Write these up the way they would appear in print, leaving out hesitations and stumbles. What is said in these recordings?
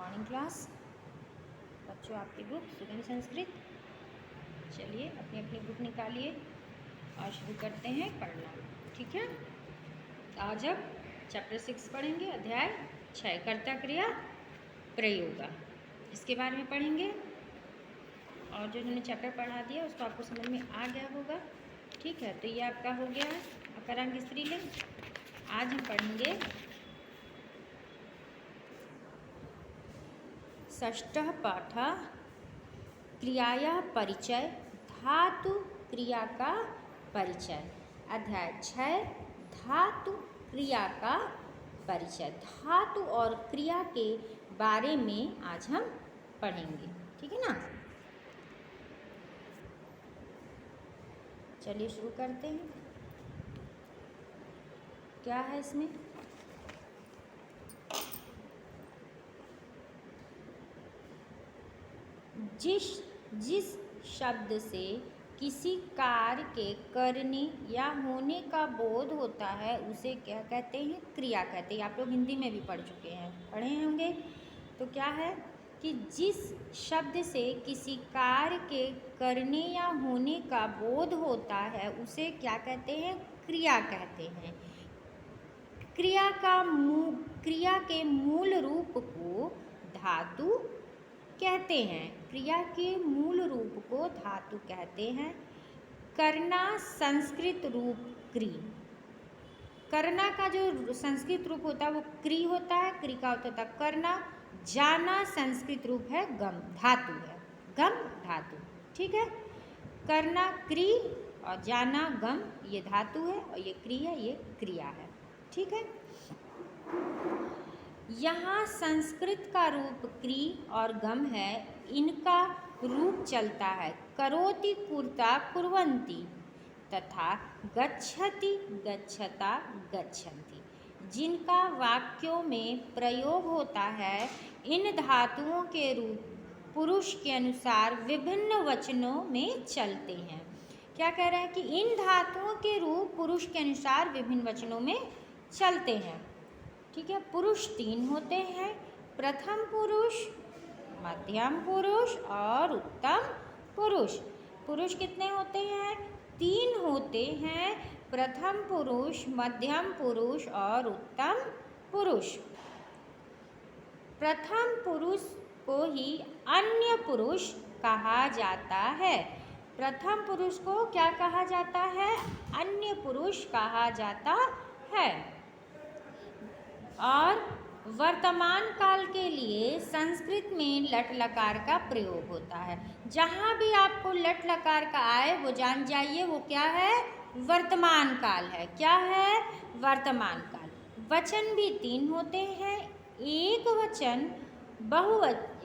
Morning class. बच्चों आपकी book सुगंध संस्कृत। चलिए अपनी अपनी बुक निकालिए और शुरू करते हैं पढ़ना। ठीक है, आज अब चैप्टर 6 पढ़ेंगे, अध्याय 6 कर्ता क्रिया प्रयोग। इसके बारे में पढ़ेंगे और जो मैंने चैप्टर पढ़ा दिया उसको आपको समझ में आ गया होगा। ठीक है, तो ये आपका हो गया अकरांग स्त्रीलिंग। आज हम पढ़ेंगे षष्ठः पाठः क्रियाया परिचय, धातु क्रिया का परिचय। अध्याय 6 धातु क्रिया का परिचय। धातु और क्रिया के बारे में आज हम पढ़ेंगे। ठीक है ना, चलिए शुरू करते हैं। क्या है इसमें? जिस शब्द से किसी कार्य के करने या होने का बोध होता है उसे क्या कहते हैं? क्रिया कहते हैं। आप लोग हिंदी में भी पढ़ चुके हैं, पढ़े होंगे। तो क्या है कि जिस शब्द से किसी कार्य के करने या होने का बोध होता है उसे क्या कहते हैं? क्रिया कहते हैं। क्रिया के मूल रूप को धातु कहते हैं। क्रिया के मूल रूप को धातु कहते हैं। करना संस्कृत रूप क्री। करना का जो संस्कृत रूप होता है वो क्री होता है। क्री का होता है करना। जाना संस्कृत रूप है गम, धातु है, गम धातु। ठीक है, करना क्री और जाना गम ये धातु है और ये क्री है, ये क्रिया है। ठीक है, यहाँ संस्कृत का रूप क्री और गम है, इनका रूप चलता है करोति कुर्ता कुर्वन्ति तथा गच्छति गच्छता गच्छन्ति। जिनका वाक्यों में प्रयोग होता है इन धातुओं के रूप पुरुष के अनुसार विभिन्न वचनों में चलते हैं। क्या कह रहे हैं कि इन धातुओं के रूप पुरुष के अनुसार विभिन्न वचनों में चलते हैं। ठीक है, पुरुष 3 होते हैं, प्रथम पुरुष, मध्यम पुरुष और उत्तम पुरुष। पुरुष कितने होते हैं? 3 होते हैं, प्रथम पुरुष, मध्यम पुरुष और उत्तम पुरुष। प्रथम पुरुष को ही अन्य पुरुष कहा जाता है। प्रथम पुरुष को क्या कहा जाता है? अन्य पुरुष कहा जाता है। और वर्तमान काल के लिए संस्कृत में लट लकार का प्रयोग होता है। जहाँ भी आपको लट लकार का आए वो जान जाइए वो क्या है? वर्तमान काल है। क्या है? वर्तमान काल। वचन भी 3 होते हैं, एक वचन,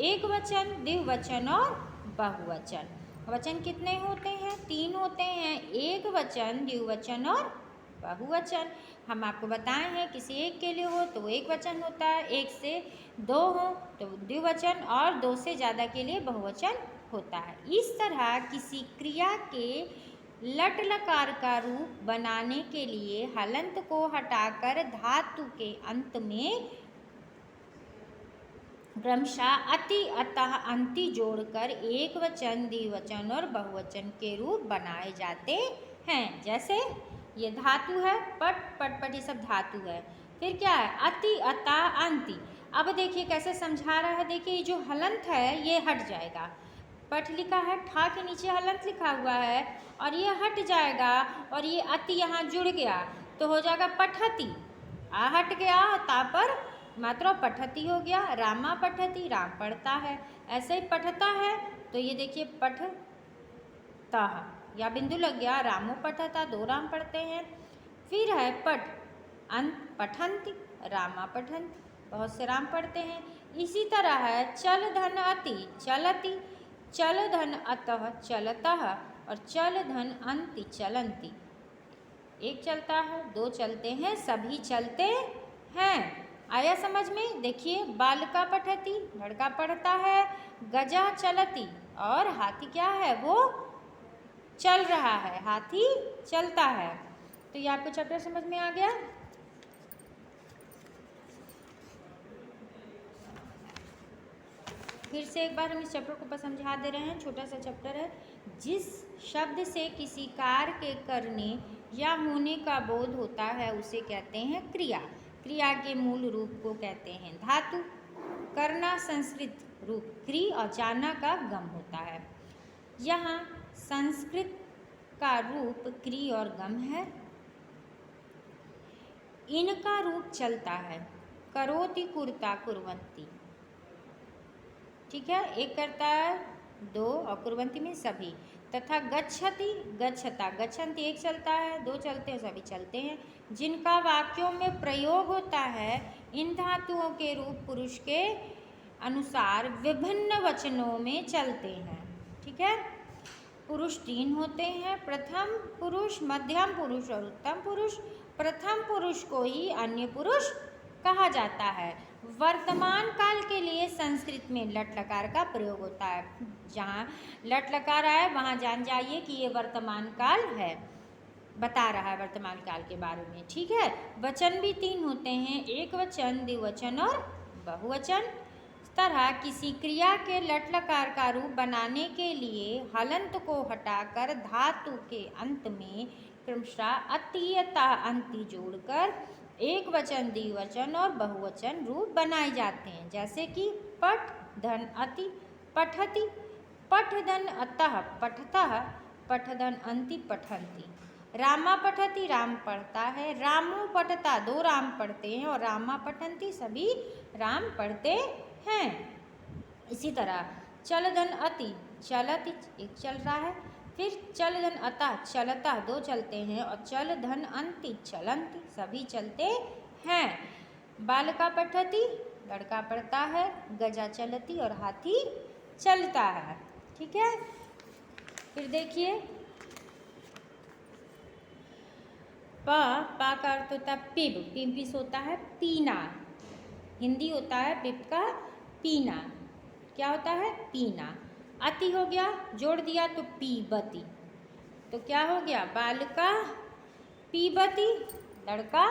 एक वचन, द्विवचन और बहुवचन। वचन कितने होते हैं? 3 होते हैं, एक वचन, द्विवचन और बहुवचन। हम आपको बताए हैं किसी एक के लिए हो तो एक वचन होता है, 1 से 2 हो तो द्विवचन और 2 से ज़्यादा के लिए बहुवचन होता है। इस तरह किसी क्रिया के लट लकार का रूप बनाने के लिए हलंत को हटाकर धातु के अंत में क्रमशः अति अतः अंति जोड़कर एक वचन, द्विवचन और बहुवचन के रूप बनाए जाते हैं। जैसे ये धातु है, पट पट पट, ये सब धातु है। फिर क्या है? अति अता अंति। अब देखिए कैसे समझा रहा है। देखिए जो हलंत है ये हट जाएगा। पट लिखा है, ठा के नीचे हलंत लिखा हुआ है और ये हट जाएगा और ये अति यहाँ जुड़ गया तो हो जाएगा पठती। आ हट गया, ता पर मात्रा पठती हो गया। रामा पठती, राम पढ़ता है। ऐसे ही पठता है तो ये देखिए पठता या बिंदु लग गया, रामो पठता, 2 राम पढ़ते हैं। फिर है पठ अंत, पठंती, रामा पठंती, बहुत से राम पढ़ते हैं। इसी तरह है चल धन अति, चलती, चल धन अतः, चलतः और चल धन अंति, चलंती। एक चलता है, 2 चलते हैं, सभी चलते हैं। आया समझ में? देखिए बालका पठती, लड़का पढ़ता है, गजा चलती और हाथी क्या है? वो चल रहा है, हाथी चलता है। तो ये आपको चैप्टर समझ में आ गया। फिर से एक बार हम इस चैप्टर को समझा दे रहे हैं, छोटा सा चैप्टर है। जिस शब्द से किसी कार्य के करने या होने का बोध होता है उसे कहते हैं क्रिया। क्रिया के मूल रूप को कहते हैं धातु। करना संस्कृत रूप क्रि और जाना का गम होता है। यहाँ संस्कृत का रूप क्रि और गम है। इनका रूप चलता है, करोति कुर्ता कुर्वन्ति, ठीक है, एक करता है दो और कुर्वन्ति में सभी, तथा गच्छति गच्छता गच्छन्ति एक चलता है, दो चलते हैं, सभी चलते हैं। जिनका वाक्यों में प्रयोग होता है इन धातुओं के रूप पुरुष के अनुसार विभिन्न वचनों में चलते हैं, ठीक है। पुरुष 3 होते हैं, प्रथम पुरुष, मध्यम पुरुष और उत्तम पुरुष। प्रथम पुरुष को ही अन्य पुरुष कहा जाता है। वर्तमान काल के लिए संस्कृत में लट लकार का प्रयोग होता है। जहाँ लट लकार आए वहाँ जान जाइए कि ये वर्तमान काल है, बता रहा है वर्तमान काल के बारे में, ठीक है। वचन भी 3 होते हैं, एक वचन, द्विवचन और बहुवचन। इस तरह किसी क्रिया के लट लकार का रूप बनाने के लिए हलंत को हटाकर धातु के अंत में क्रमशः अतीयता अंति जोड़कर एक वचन, द्विवचन और बहुवचन रूप बनाए जाते हैं। जैसे कि पठ धन अति पठति, पठ धन अतः पठतः, पठ धन अंति पठन्ति। रामा पठति राम पढ़ता है, रामो पठता 2 राम पढ़ते हैं और रामा पठन्ति सभी राम पढ़ते हैं। इसी तरह चल धन अति चलति एक चल रहा है, फिर चल धन अतः चलता 2 चलते हैं और चल धन अंति चलन्ति सभी चलते हैं। बालका पठति लड़का पढ़ता है, गजा चलती और हाथी चलता है, ठीक है। फिर देखिए पा का अर्थ होता है पिब, पिम्पिस होता है पीना, हिंदी होता है पिप का पीना, क्या होता है पीना। अति हो गया, जोड़ दिया तो पीबती, तो क्या हो गया बालका पीबती, लड़का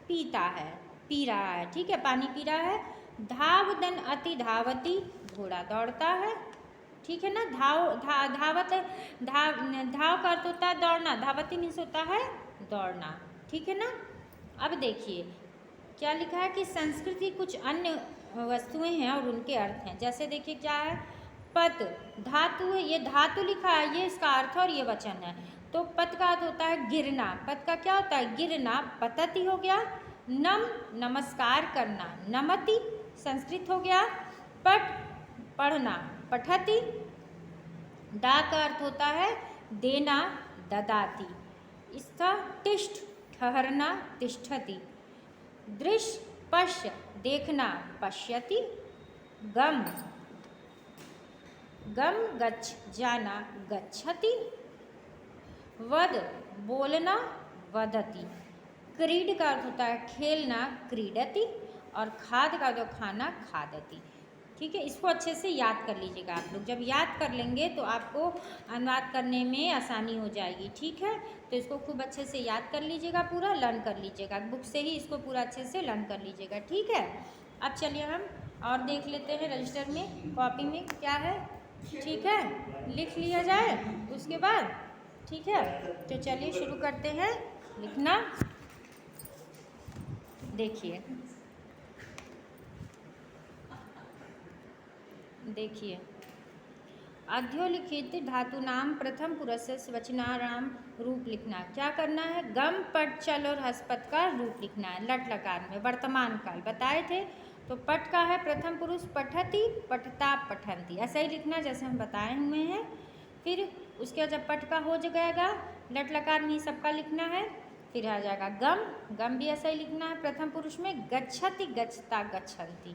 पीता है, पी रहा है, ठीक है, पानी पी रहा है। धाव दन अति धावती घोड़ा दौड़ता है, ठीक है ना। धावत धाव का अर्थ होता है दौड़ना, धावती मीन्स होता है दौड़ना, ठीक है ना। अब देखिए क्या लिखा है कि संस्कृति कुछ अन्य वस्तुएं हैं और उनके अर्थ हैं। जैसे देखिए क्या है, पत धातु है, ये धातु लिखा है, ये इसका अर्थ और ये वचन है। तो पत का अर्थ होता है गिरना, पत का क्या होता है गिरना, पतति हो गया। नम नमस्कार करना, नमति संस्कृत हो गया। पट पढ़ना, पठति। दा का अर्थ होता है देना, ददाति। स्थ तिष्ठ ठहरना, तिष्ठति। दृश्य पश्य देखना, पश्यति। गम गम गच्छ जाना, गच्छति। वद बोलना, वदति। क्रीड का अर्थ होता है खेलना, क्रीडति। और खाद का तो खाना, खादति, ठीक है। इसको अच्छे से याद कर लीजिएगा आप लोग, जब याद कर लेंगे तो आपको अनुवाद करने में आसानी हो जाएगी, ठीक है। तो इसको खूब अच्छे से याद कर लीजिएगा, पूरा लर्न कर लीजिएगा, बुक से ही इसको पूरा अच्छे से लर्न कर लीजिएगा, ठीक है। अब चलिए हम और देख लेते हैं रजिस्टर में, कॉपी में क्या है, ठीक है, लिख लिया जाए उसके बाद, ठीक है। तो चलिए शुरू करते हैं लिखना। देखिए अध्योलिखित धातु नाम प्रथम पुरुष वचनाराम रूप लिखना। क्या करना है, गम पट चल और हस्पत का रूप लिखना है लट लकार में, वर्तमान काल बताए थे। तो पट का है प्रथम पुरुष, पठति पठता पठन्ति, ऐसा ही लिखना जैसे हम बताए हुए हैं। फिर उसके बाद जब पट का हो जाएगा लट लकार में ही सबका लिखना है। फिर आ जाएगा गम, गम भी ऐसा ही लिखना है प्रथम पुरुष में। गच्छति गच्छता गच्छन्ति,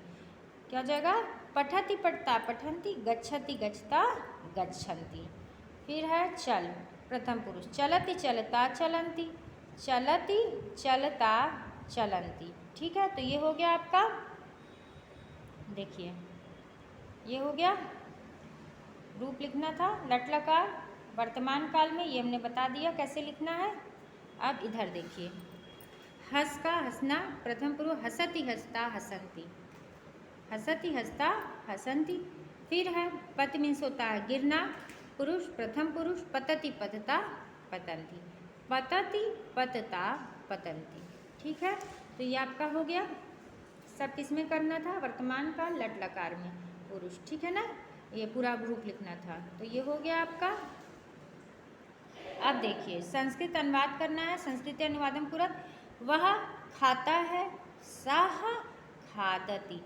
क्या हो जाएगा पठति पठता पठन्ति, गच्छति गच्छता गच्छन्ति। फिर है चल प्रथम पुरुष, चलति चलता चलन्ति, चलति चलता चलन्ति, ठीक है। तो ये हो गया आपका, देखिए ये हो गया रूप लिखना था लट लकार वर्तमान काल में, ये हमने बता दिया कैसे लिखना है। अब इधर देखिए, हंस का हंसना प्रथम पुरुष, हसति हंसता हसन्ति, हसति हंसता हसन्ति। फिर है पत मीन्स होता है गिरना, पुरुष प्रथम पुरुष, पतति पतता पतंती, पतति पतता पतंती। ठीक है, तो ये आपका हो गया। सब किस में करना था? वर्तमान का लट लकार में पुरुष। ठीक है ना, ये पूरा ग्रुप लिखना था। तो ये हो गया आपका। अब देखिए संस्कृत अनुवाद करना है। संस्कृत अनुवादम पूरक। वह खाता है, सह खादति,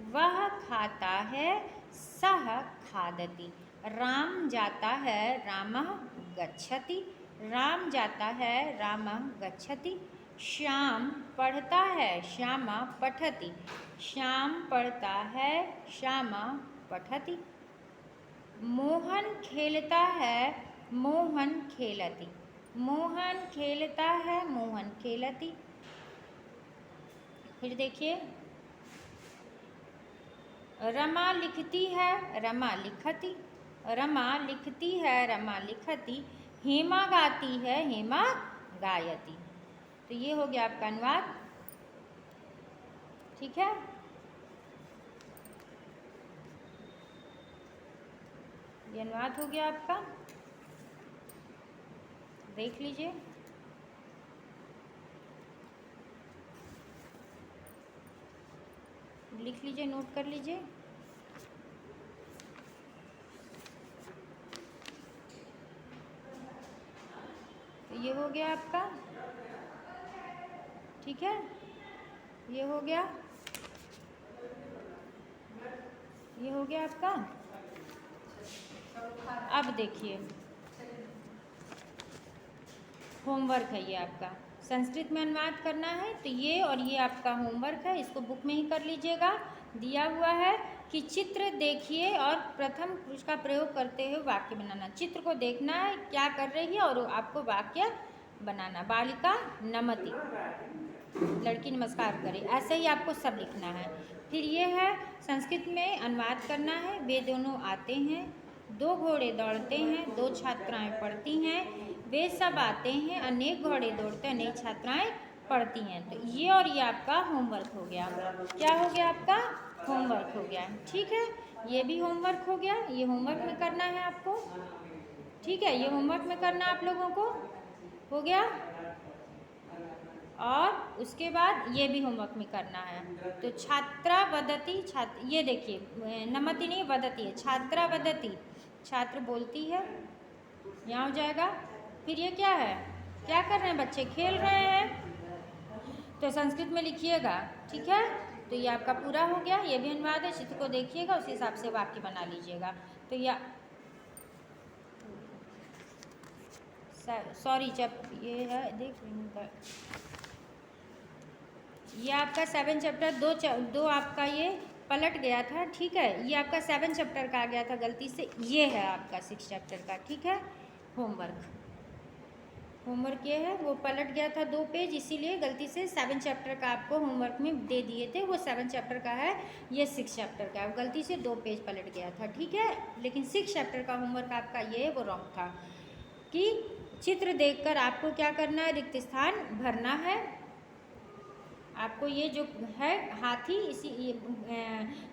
वह खाता है, सह खादति। राम जाता है, रामः गच्छति, राम जाता है, रामः गच्छति। श्याम पढ़ता है, श्यामा पठति, श्याम पढ़ता है, श्यामा पठति। मोहन खेलता है, मोहन खेलति, मोहन खेलता है, मोहन खेलति। फिर देखिए रमा लिखती है, रमा लिखति, रमा लिखती है, रमा लिखति। हेमा गाती है, हेमा गायति। तो ये हो गया आपका अनुवाद। ठीक है, ये अनुवाद हो गया आपका। देख लीजिए। लिख लीजिए, नोट कर लीजिए। तो ये हो गया आपका। ठीक है, ये हो गया, ये हो गया आपका। अब देखिए होमवर्क है ये आपका। संस्कृत में अनुवाद करना है, तो ये और ये आपका होमवर्क है। इसको बुक में ही कर लीजिएगा। दिया हुआ है कि चित्र देखिए और प्रथम पुरुष का प्रयोग करते हुए वाक्य बनाना। चित्र को देखना है क्या कर रही है और आपको वाक्य बनाना। बालिका नमति, लड़की नमस्कार करे, ऐसे ही आपको सब लिखना है। फिर ये है संस्कृत में अनुवाद करना है। वे दोनों आते हैं, दो घोड़े दौड़ते हैं, दो छात्राएं पढ़ती हैं। वे सब आते हैं, अनेक घोड़े दौड़ते, अनेक छात्राएं पढ़ती हैं। तो ये और ये आपका होमवर्क हो गया। क्या हो गया आपका? होमवर्क हो गया। ठीक है, ये भी होमवर्क हो गया। ये होमवर्क में करना है आपको। ठीक है, ये होमवर्क में करना आप लोगों को हो गया। और उसके बाद ये भी होमवर्क में करना है। तो छात्रा वदति, छात्र, ये देखिए नमति नहीं वदति है, छात्रा वदति, छात्र बोलती है, यहाँ हो जाएगा। फिर ये क्या है? क्या कर रहे हैं बच्चे? खेल रहे हैं। तो संस्कृत में लिखिएगा। ठीक है, तो ये आपका पूरा हो गया। ये भी अनुवाद है। चित्र को देखिएगा, उस हिसाब से वाक्य बना लीजिएगा। तो या सॉरी, जब ये है देख ये आपका 7 चैप्टर दो आपका ये पलट गया था। ठीक है, ये आपका 7 चैप्टर का आ गया था गलती से। ये है आपका 6 चैप्टर का। ठीक है, होमवर्क, होमवर्क ये है, वो पलट गया था 2 पेज, इसीलिए गलती से 7 चैप्टर का आपको होमवर्क में दे दिए थे। वो 7 चैप्टर का है, ये 6 चैप्टर का है। गलती से 2 पेज पलट गया था। ठीक है, लेकिन 6 चैप्टर का होमवर्क आपका ये है, वो रॉन्ग था कि चित्र देखकर आपको क्या करना है? रिक्त स्थान भरना है। आपको ये जो है हाथी, इसी ये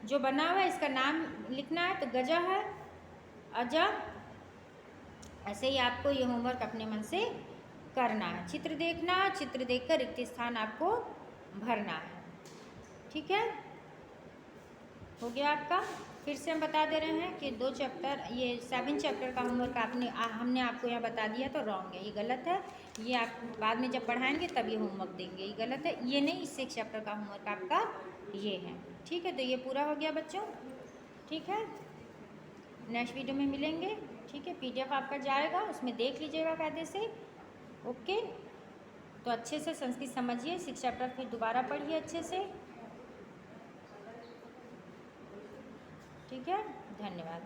जो बना हुआ है, इसका नाम लिखना है। तो गजा है, अजा, ऐसे ही आपको ये होमवर्क अपने मन से करना है। चित्र देखना, चित्र देखकर रिक्त स्थान आपको भरना है। ठीक है, हो गया आपका। फिर से हम बता दे रहे हैं कि 2 चैप्टर, ये 7 चैप्टर का होमवर्क हमने आपको यहाँ बता दिया, तो रॉन्ग है, ये गलत है। ये आप बाद में जब पढ़ाएंगे तब ये होमवर्क देंगे, ये गलत है। ये नहीं, 6 चैप्टर का होमवर्क आपका ये है। ठीक है, तो ये पूरा हो गया बच्चों। ठीक है, नेक्स्ट वीडियो में मिलेंगे। ठीक है, PDF आपका जाएगा, उसमें देख लीजिएगा कायदे से। ओके, तो अच्छे से संस्कृत समझिए। 6 चैप्टर फिर दोबारा पढ़िए अच्छे से। ठीक है, धन्यवाद।